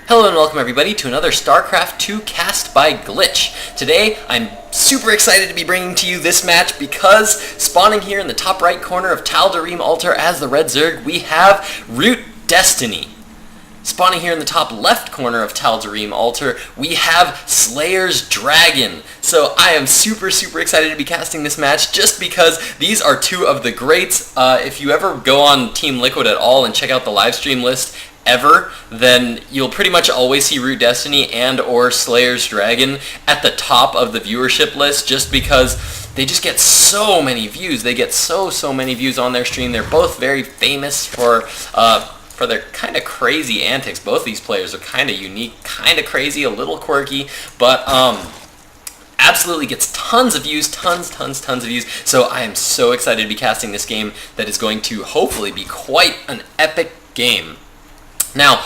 Hello and welcome everybody to another StarCraft 2 cast by Glitch. Today I'm super excited to be bringing to you this match because spawning here in the top right corner of Tal'Darim Altar as the Red Zerg, we have Root Destiny. Spawning here in the top left corner of Tal'Darim Altar, we have SlayerSDragon. So I am super excited to be casting this match just because these are two of the greats. If you ever go on Team Liquid at all and check out the live stream list ever, then you'll pretty much always see Root Destiny and or SlayerSDragon at the top of the viewership list just because they just get so many views. They get so many views on their stream. They're both very famous for their kind of crazy antics. Both these players are kind of unique, kind of crazy, a little quirky, but absolutely gets tons of views, tons of views. So I am so excited to be casting this game that is going to hopefully be quite an epic game. Now,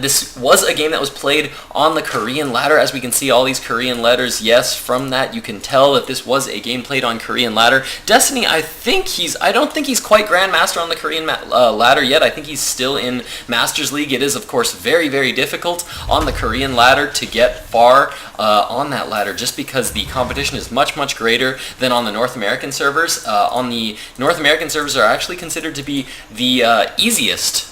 this was a game that was played on the Korean ladder. As we can see all these Korean letters, yes, from that you can tell that this was a game played on Korean ladder. Destiny, I don't think he's quite Grandmaster on the Korean ladder yet. I think he's still in Masters League. It is, of course, very difficult on the Korean ladder to get far on that ladder just because the competition is much greater than on the North American servers. On the North American servers are actually considered to be the easiest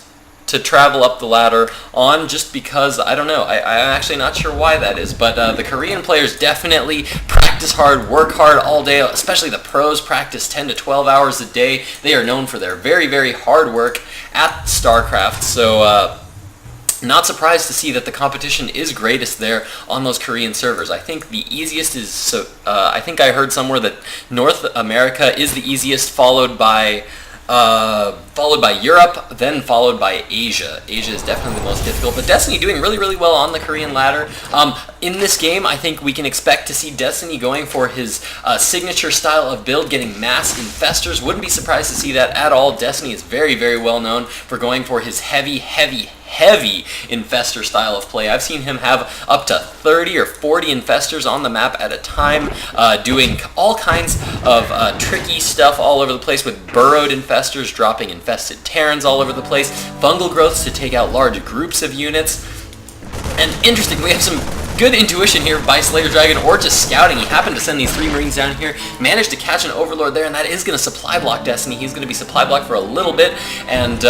to travel up the ladder on, just because, I don't know, I'm actually not sure why that is, but the Korean players definitely practice hard, work hard all day, especially the pros practice 10 to 12 hours a day. They are known for their very hard work at StarCraft, so not surprised to see that the competition is greatest there on those Korean servers. I think the easiest is, I think I heard somewhere that North America is the easiest, followed by Europe, then followed by Asia. Asia is definitely the most difficult, but Destiny doing really well on the Korean ladder. In this game, I think we can expect to see Destiny going for his signature style of build, getting mass infestors. Wouldn't be surprised to see that at all. Destiny is very well known for going for his heavy infestor style of play. I've seen him have up to 30 or 40 infestors on the map at a time, doing all kinds of tricky stuff all over the place with burrowed infestors, dropping infested Terrans all over the place, fungal growths to take out large groups of units. And interesting, we have some good intuition here by SlayerSDragon, or just scouting. He happened to send these 3 Marines down here, managed to catch an Overlord there, and that is going to supply block Destiny. He's going to be supply blocked for a little bit, and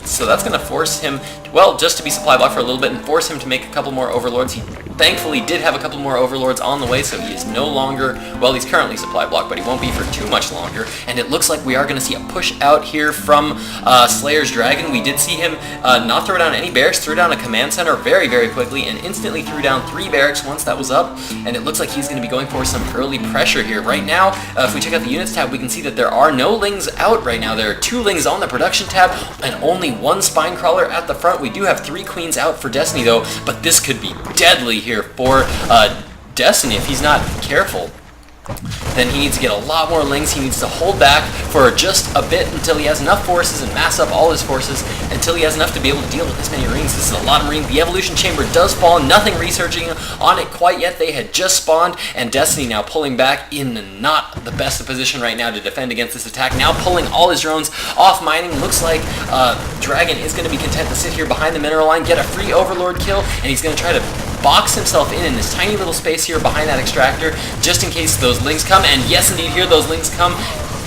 so that's going to force him, well, just to be supply blocked for a little bit and force him to make a couple more Overlords. He thankfully did have a couple more Overlords on the way, so he is no longer, well, he's currently supply blocked, but he won't be for too much longer, and it looks like we are going to see a push out here from SlayerSDragon. We did see him not throw down any barracks, threw down a command center very quickly, and instantly threw down 3 barracks once that was up, and it looks like he's going to be going for some early pressure here. Right now, if we check out the units tab, we can see that there are no Lings out right now. There are 2 Lings on the production tab, and only 1 Spine Crawler at the front. We do have 3 Queens out for Destiny though, but this could be deadly here for Destiny if he's not careful. Then he needs to get a lot more Lings. He needs to hold back for just a bit until he has enough forces and mass up all his forces until he has enough to be able to deal with this many Marines. This is a lot of Marines. The Evolution Chamber does fall. Nothing researching on it quite yet. They had just spawned, and Destiny now pulling back in not the best of position right now to defend against this attack. Now pulling all his drones off mining. Looks like Dragon is going to be content to sit here behind the mineral line, get a free Overlord kill, and he's going to try to box himself in this tiny little space here behind that extractor just in case those Lings come. And yes, indeed, here those Lings come.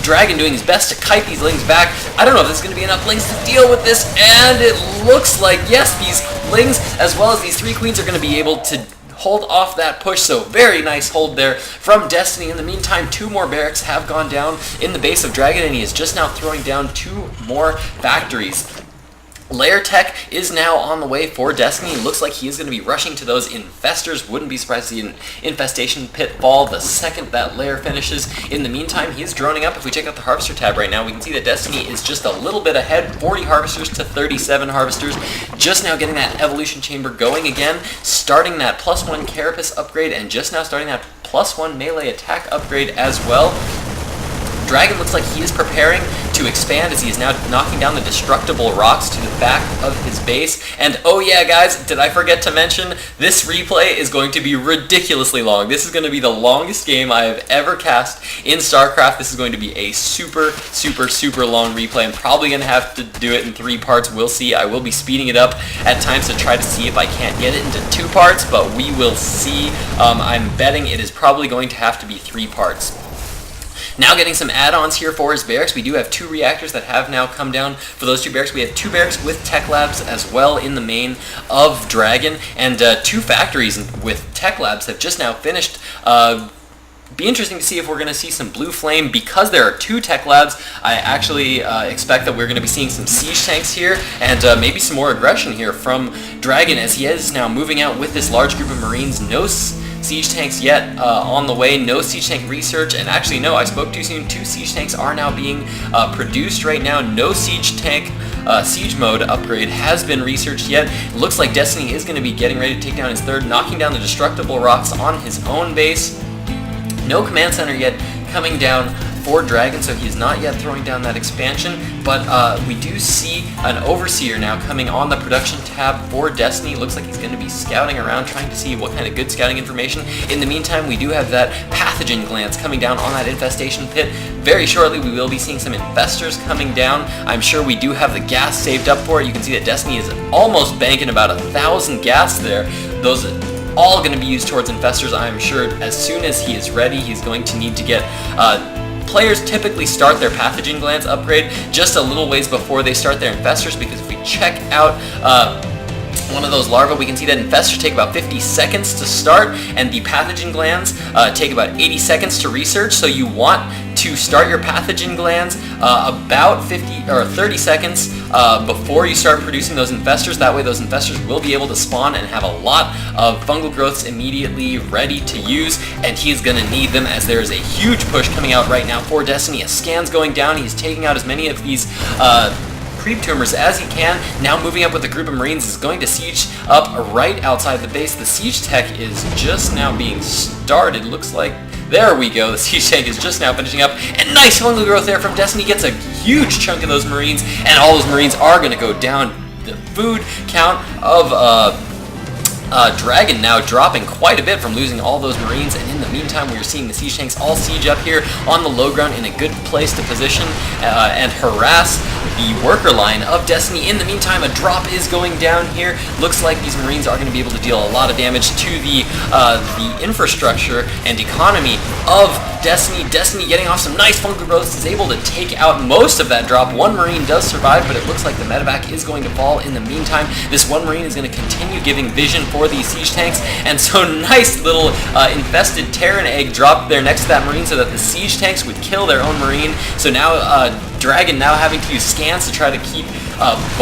Dragon doing his best to kite these Lings back. I don't know if there's going to be enough Lings to deal with this, and it looks like, yes, these Lings as well as these 3 Queens are going to be able to hold off that push, so very nice hold there from Destiny. In the meantime, 2 more barracks have gone down in the base of Dragon, and he is just now throwing down 2 more factories. Lair Tech is now on the way for Destiny. Looks like he is going to be rushing to those infestors. Wouldn't be surprised to see an infestation pit fall the second that lair finishes. In the meantime, he is droning up. If we check out the Harvester tab right now, we can see that Destiny is just a little bit ahead, 40 Harvesters to 37 Harvesters. Just now getting that Evolution Chamber going again, starting that +1 Carapace upgrade, and just now starting that +1 melee attack upgrade as well. Dragon looks like he is preparing to expand as he is now knocking down the destructible rocks to the back of his base. And oh yeah, guys, did I forget to mention, this replay is going to be ridiculously long. This is going to be the longest game I have ever cast in StarCraft. This is going to be a super long replay. I'm probably going to have to do it in 3 parts. We'll see. I will be speeding it up at times to try to see if I can't get it into 2 parts, but we will see. I'm betting it is probably going to have to be 3 parts. Now getting some add-ons here for his barracks. We do have 2 reactors that have now come down. For those 2 barracks, we have 2 barracks with tech labs as well in the main of Dragon, and 2 factories with tech labs have just now finished. Be interesting to see if we're going to see some blue flame. Because there are 2 tech labs, I actually expect that we're going to be seeing some siege tanks here, and maybe some more aggression here from Dragon as he is now moving out with this large group of Marines. No siege tanks yet on the way, no siege tank research, and actually no, I spoke too soon. 2 siege tanks are now being produced right now. No siege tank siege mode upgrade has been researched yet. It looks like Destiny is going to be getting ready to take down his 3rd, knocking down the destructible rocks on his own base. No command center yet coming down for Dragon, so he's not yet throwing down that expansion, but we do see an Overseer now coming on the production tab for Destiny. Looks like he's going to be scouting around, trying to see what kind of good scouting information. In the meantime, we do have that pathogen glance coming down on that infestation pit. Very shortly, we will be seeing some infestors coming down. I'm sure we do have the gas saved up for it. You can see that Destiny is almost banking about 1,000 gas there. Those all going to be used towards infestors. I'm sure as soon as he is ready, he's going to need to get players typically start their pathogen glance upgrade just a little ways before they start their infestors, because if we check out one of those larvae, we can see that infestors take about 50 seconds to start, and the pathogen glands take about 80 seconds to research. So you want to start your pathogen glands about 50 or 30 seconds before you start producing those infestors. That way those infestors will be able to spawn and have a lot of fungal growths immediately ready to use, and he is going to need them as there is a huge push coming out right now for Destiny. As scans going down, he's taking out as many of these creep tumors as he can. Now moving up with a group of Marines, is going to siege up right outside the base. The siege tech is just now being started. Looks like, there we go, the siege tank is just now finishing up, and nice fungal growth there from Destiny. Gets a huge chunk of those Marines, and all those Marines are going to go down. The food count of Dragon now dropping quite a bit from losing all those Marines, and in the meantime we are seeing the siege tanks all siege up here on the low ground in a good place to position and harass the worker line of Destiny. In the meantime, a drop is going down here. Looks like these Marines are going to be able to deal a lot of damage to the infrastructure and economy of Destiny. Destiny getting off some nice fungal growths, is able to take out most of that drop. 1 Marine does survive, but it looks like the medevac is going to fall in the meantime. This 1 Marine is going to continue giving vision for these siege tanks, and so nice little infested Terran egg dropped there next to that Marine so that the siege tanks would kill their own Marine. So now Dragon now having to use scans to try to keep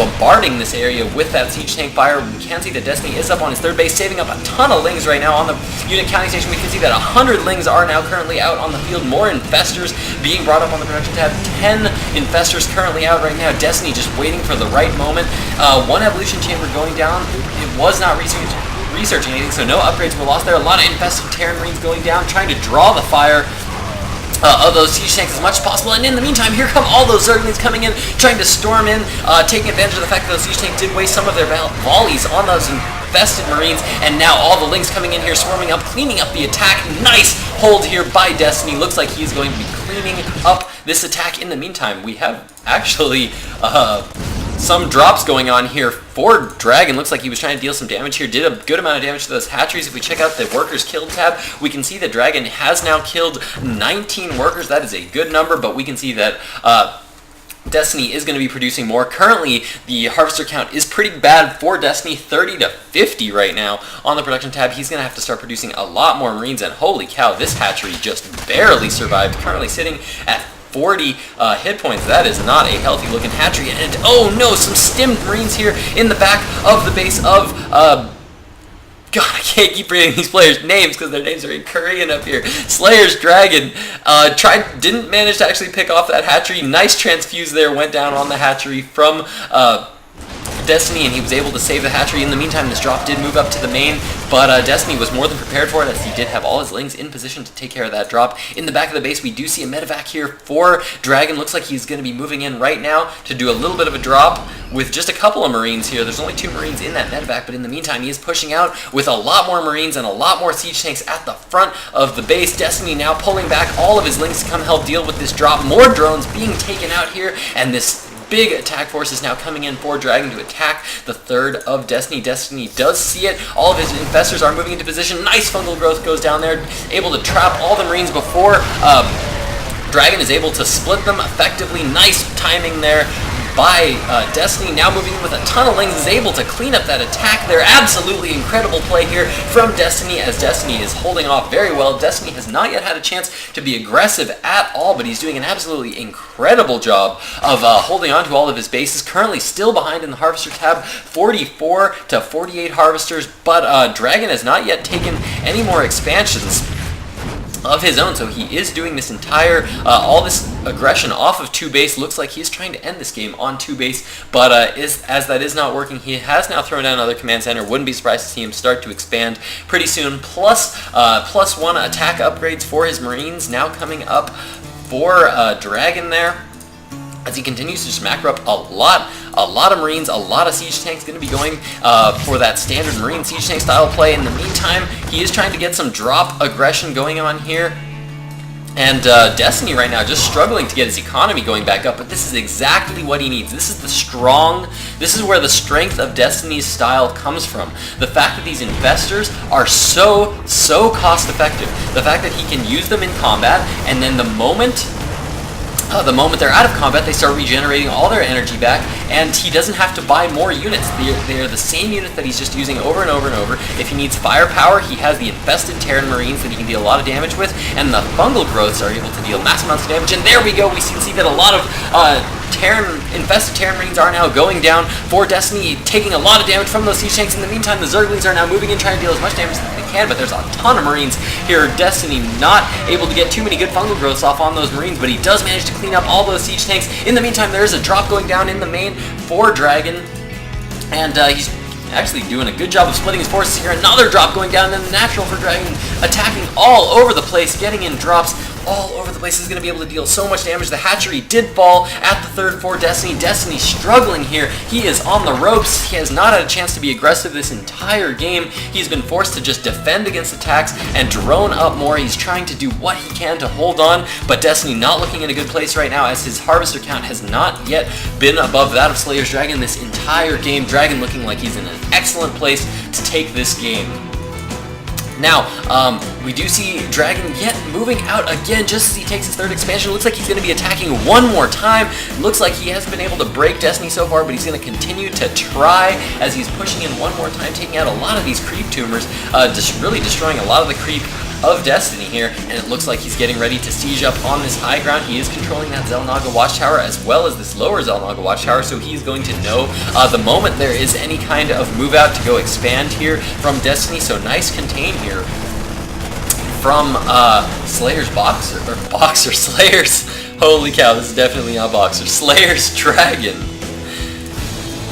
bombarding this area with that siege tank fire. We can see that Destiny is up on his 3rd base, saving up a ton of lings right now on the unit counting station. We can see that 100 lings are now currently out on the field. More infestors being brought up on the production tab. 10 infestors currently out right now. Destiny just waiting for the right moment. 1 evolution chamber going down. It was not researching anything, so no upgrades were lost there. A lot of infested Terran Marines going down, trying to draw the fire of those siege tanks as much as possible. And in the meantime, here come all those Zerglings coming in, trying to storm in, taking advantage of the fact that those siege tanks did waste some of their volleys on those infested Marines, and now all the Lings coming in here, swarming up, cleaning up the attack. Nice hold here by Destiny. Looks like he's going to be cleaning up this attack. In the meantime, we have actually some drops going on here for Dragon. Looks like he was trying to deal some damage here. Did a good amount of damage to those hatcheries. If we check out the workers killed tab, we can see that Dragon has now killed 19 workers. That is a good number, but we can see that Destiny is going to be producing more. Currently, the harvester count is pretty bad for Destiny, 30 to 50 right now on the production tab. He's going to have to start producing a lot more Marines, and holy cow, this hatchery just barely survived. Currently sitting at 40 hit points. That is not a healthy looking hatchery. And oh no, some stimmed Marines here in the back of the base of God, I can't keep reading these players' names because their names are in Korean up here. SlayerSDragon didn't manage to actually pick off that hatchery. Nice transfuse there, went down on the hatchery from Destiny, and he was able to save the hatchery. In the meantime, this drop did move up to the main, but Destiny was more than prepared for it, as he did have all his lings in position to take care of that drop. In the back of the base, we do see a medevac here for Dragon. Looks like he's going to be moving in right now to do a little bit of a drop with just a couple of Marines here. There's only 2 Marines in that medevac, but in the meantime, he is pushing out with a lot more Marines and a lot more siege tanks at the front of the base. Destiny now pulling back all of his lings to come help deal with this drop. More drones being taken out here, and this big attack force is now coming in for Dragon to attack the third of Destiny. Destiny does see it. All of his infestors are moving into position. Nice fungal growth goes down there, able to trap all the Marines before Dragon is able to split them effectively. Nice timing there by Destiny. Now moving in with a ton of lings, is able to clean up that attack there. Absolutely incredible play here from Destiny, as Destiny is holding off very well. Destiny has not yet had a chance to be aggressive at all, but he's doing an absolutely incredible job of holding on to all of his bases. Currently still behind in the Harvester tab, 44 to 48 Harvesters, but Dragon has not yet taken any more expansions of his own, so he is doing this entire, all this aggression off of 2 base. Looks like he's trying to end this game on 2 base, but as that is not working, he has now thrown down another command center. Wouldn't be surprised to see him start to expand pretty soon. Plus 1 attack upgrades for his Marines now coming up for Dragon there, as he continues to just macro up a lot of Marines, a lot of siege tanks. Going to be going for that standard Marine siege tank style play. In the meantime, he is trying to get some drop aggression going on here. And Destiny right now just struggling to get his economy going back up, but this is exactly what he needs. This is where the strength of Destiny's style comes from. The fact that these investors are so cost effective. The fact that he can use them in combat, and then the moment they're out of combat, they start regenerating all their energy back, and he doesn't have to buy more units. They're the same unit that he's just using over and over and over. If he needs firepower, he has the infested Terran Marines that he can deal a lot of damage with, and the fungal growths are able to deal massive amounts of damage. And there we go, we can see that a lot of infested Terran Marines are now going down for Destiny, taking a lot of damage from those siege tanks. In the meantime, the Zerglings are now moving in, trying to deal as much damage as they can, but there's a ton of Marines here. Destiny not able to get too many good fungal growths off on those Marines, but he does manage to clean up all those siege tanks. In the meantime, there is a drop going down in the main for Dragon, and he's actually doing a good job of splitting his forces here. Another drop going down, and then the natural for Dragon attacking all over the place, getting in drops all over the place. Is going to be able to deal so much damage. The hatchery did fall at the third for Destiny. Destiny struggling here. He is on the ropes. He has not had a chance to be aggressive this entire game. He's been forced to just defend against attacks and drone up more. He's trying to do what he can to hold on, but Destiny not looking in a good place right now, as his Harvester count has not yet been above that of SlayerSDragon this entire game. Dragon looking like he's in an excellent place to take this game. Now, we do see Dragon yet moving out again just as he takes his third expansion. Looks like he's going to be attacking one more time. Looks like he hasn't been able to break Destiny so far, but he's going to continue to try as he's pushing in one more time, taking out a lot of these creep tumors, just really destroying a lot of the creep of Destiny here, and it looks like he's getting ready to siege up on this high ground. He is controlling that Xel'Naga watchtower as well as this lower Xel'Naga watchtower, so he's going to know the moment there is any kind of move out to go expand here from Destiny. So nice contain here from Slayer's Slayer's, holy cow, this is definitely not Boxer, SlayerSDragon.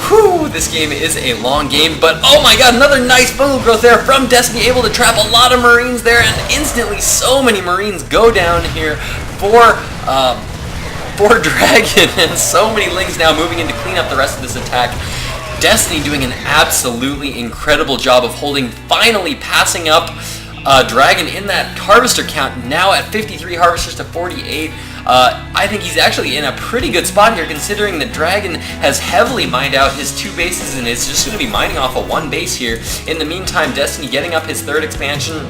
Whew, this game is a long game, but oh my god, another nice fungal growth there from Destiny, able to trap a lot of Marines there, and instantly so many Marines go down here for Dragon, and so many lings now moving in to clean up the rest of this attack. Destiny doing an absolutely incredible job of holding, finally passing up Dragon in that Harvester count, now at 53 Harvesters to 48. I think he's actually in a pretty good spot here, considering that Dragon has heavily mined out his 2 bases and is just going to be mining off of 1 base here. In the meantime, Destiny getting up his third expansion.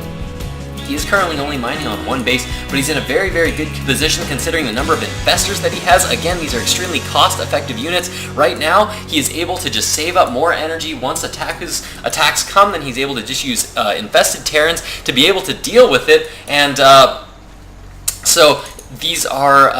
He is currently only mining on 1 base, but he's in a very, very good position considering the number of infestors that he has. Again, these are extremely cost-effective units. Right now, he is able to just save up more energy. Once attacks come, then he's able to just use infested Terrans to be able to deal with it. And so these are,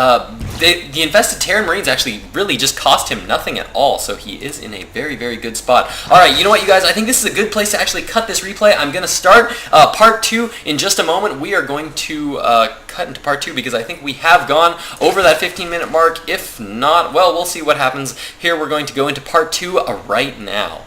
the infested Terran Marines actually really just cost him nothing at all, so he is in a very, very good spot. Alright, you know what, you guys, I think this is a good place to actually cut this replay. I'm going to start part 2 in just a moment. We are going to cut into part 2 because I think we have gone over that 15-minute mark. If not, well, we'll see what happens. Here we're going to go into part 2 right now.